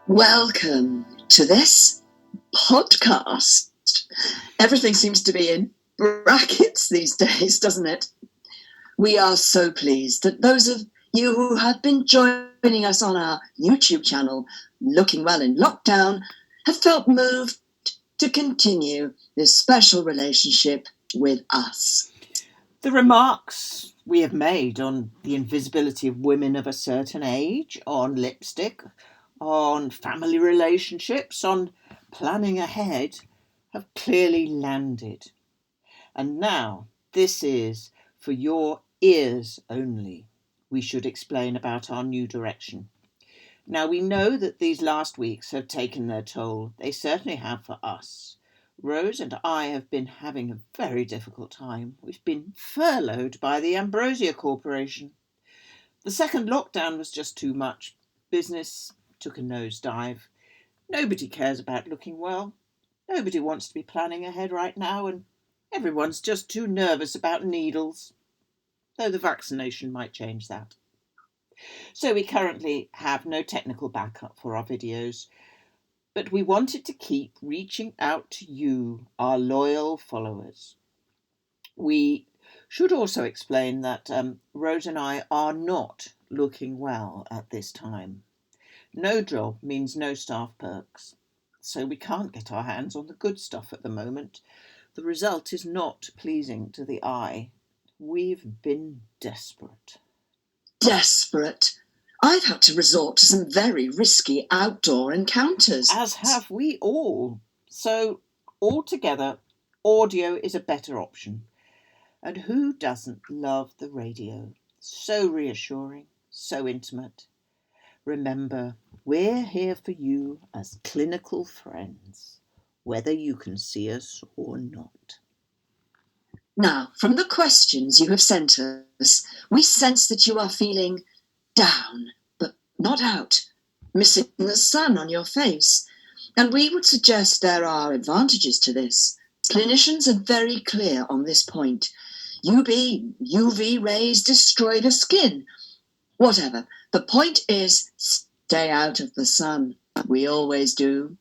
Welcome to this podcast. Everything seems to be in brackets these days, doesn't it? We are so pleased that those of you who have been joining us on our YouTube channel, Looking Well in Lockdown, have felt moved to continue this special relationship with us. The remarks we have made on the invisibility of women of a certain age, on lipstick, on family relationships, on planning ahead, have clearly landed. And now this is for your ears only. We should explain about our new direction. Now we know that these last weeks have taken their toll. They certainly have for us. Rose and I have been having a very difficult time. We've been furloughed by the Ambrosia Corporation. The second lockdown was just too much. Business took a nosedive. Nobody cares about looking well. Nobody wants to be planning ahead right now, and everyone's just too nervous about needles. Though the vaccination might change that. So we currently have no technical backup for our videos. But we wanted to keep reaching out to you, our loyal followers. We should also explain that Rose and I are not looking well at this time. No job means no staff perks, so we can't get our hands on the good stuff at the moment. The result is not pleasing to the eye. We've been desperate. Desperate. I've had to resort to some very risky outdoor encounters. As have we all. So, altogether, audio is a better option. And who doesn't love the radio? So reassuring, so intimate. Remember, we're here for you as clinical friends, whether you can see us or not. Now, from the questions you have sent us, we sense that you are feeling down, but not out, missing the sun on your face. And we would suggest there are advantages to this. Clinicians are very clear on this point. UV rays destroy the skin. Whatever. The point is, stay out of the sun. We always do.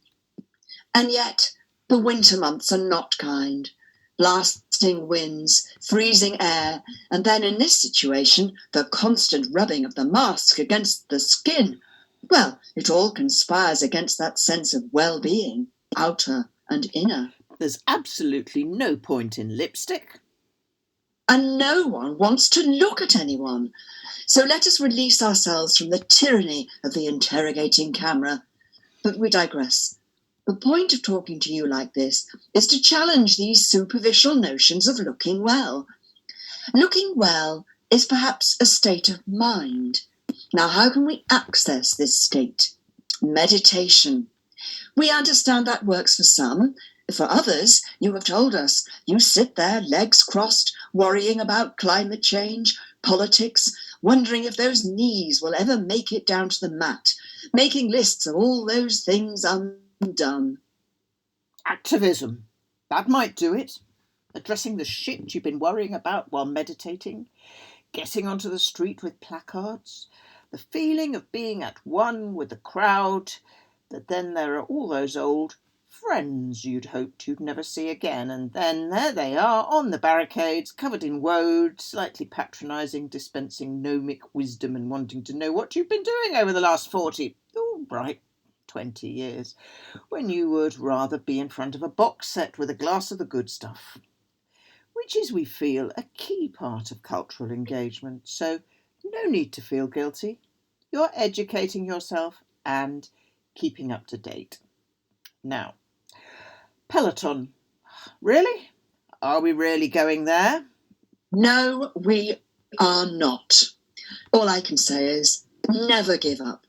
And yet, the winter months are not kind. Blasting winds, freezing air, and then in this situation, the constant rubbing of the mask against the skin. Well, it all conspires against that sense of well-being, outer and inner. There's absolutely no point in lipstick. And no one wants to look at anyone. So let us release ourselves from the tyranny of the interrogating camera. But we digress. The point of talking to you like this is to challenge these superficial notions of looking well. Looking well is perhaps a state of mind. Now, how can we access this state? Meditation. We understand that works for some. For others, you have told us, you sit there, legs crossed, worrying about climate change, politics, wondering if those knees will ever make it down to the mat, making lists of all those things undone. Activism. That might do it. Addressing the shit you've been worrying about while meditating. Getting onto the street with placards. The feeling of being at one with the crowd. That then there are all those old friends you'd hoped you'd never see again, and then there they are on the barricades, covered in woad, slightly patronising, dispensing gnomic wisdom and wanting to know what you've been doing over the last 20 years, when you would rather be in front of a box set with a glass of the good stuff, which is, we feel, a key part of cultural engagement. So no need to feel guilty. You're educating yourself and keeping up to date. Now, Peloton. Really? Are we really going there? No, we are not. All I can say is, never give up.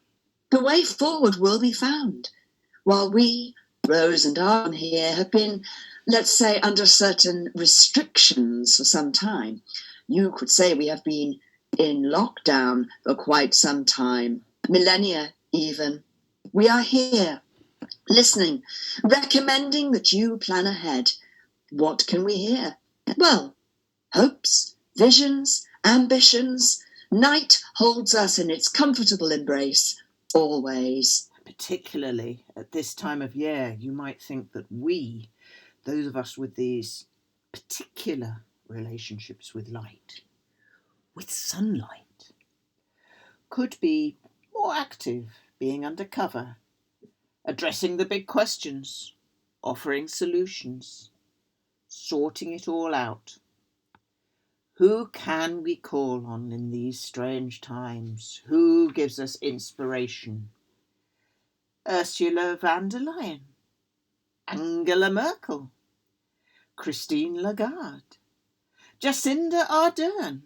The way forward will be found. While we, Rose and Argon here, have been, let's say, under certain restrictions for some time, you could say we have been in lockdown for quite some time, millennia even. We are here, listening, recommending that you plan ahead. What can we hear? Well, hopes, visions, ambitions. Night holds us in its comfortable embrace, always. particularly at this time of year, you might think that we, those of us with these particular relationships with light, with sunlight, could be more active, being undercover, addressing the big questions, offering solutions, sorting it all out. Who can we call on in these strange times? Who gives us inspiration? Ursula von der Leyen, Angela Merkel, Christine Lagarde, Jacinda Ardern.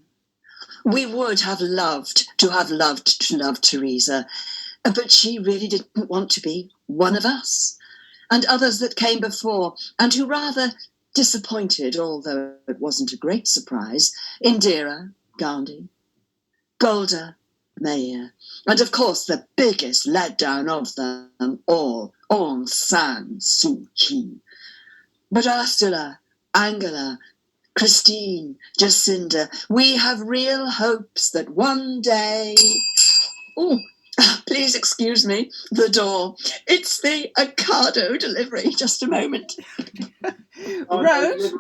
We would have loved to love Teresa, but she really didn't want to be one of us. And others that came before, and who rather disappointed, although it wasn't a great surprise, Indira Gandhi, Golda Meir, and of course the biggest letdown of them all, Aung San Suu Kyi. But Ursula, Angela, Christine, Jacinda, we have real hopes that one day... Oh, please excuse me, the door. It's the Ocado delivery. Just a moment. Rose?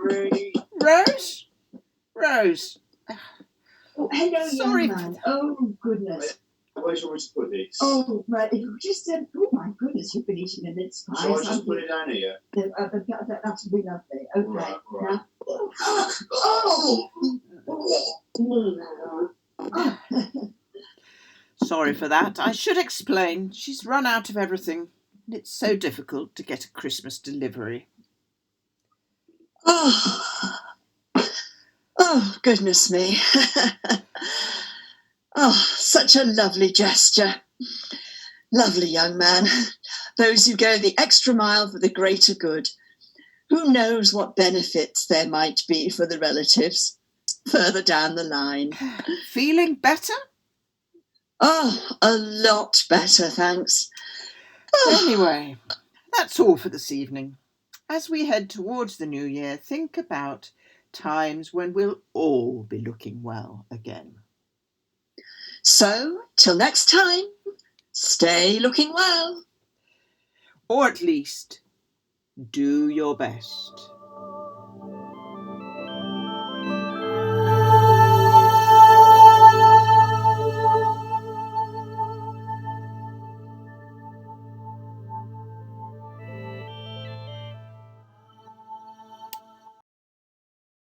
Rose? Oh, hello, Sorry. young man. Oh, goodness. Where do you want me to put these? Oh, right. You just oh my goodness, you've been eating a mince pie. Shall I just put it down here? That would be lovely. Okay. Right, right. Now, Sorry for that. I should explain. She's run out of everything. And it's so difficult to get a Christmas delivery. Oh, goodness me. Oh, such a lovely gesture. Lovely young man. Those who go the extra mile for the greater good. Who knows what benefits there might be for the relatives further down the line. Feeling better? Oh, a lot better, thanks. Anyway, that's all for this evening. As we head towards the new year, think about times when we'll all be looking well again. So, till next time, stay looking well. Or at least, do your best.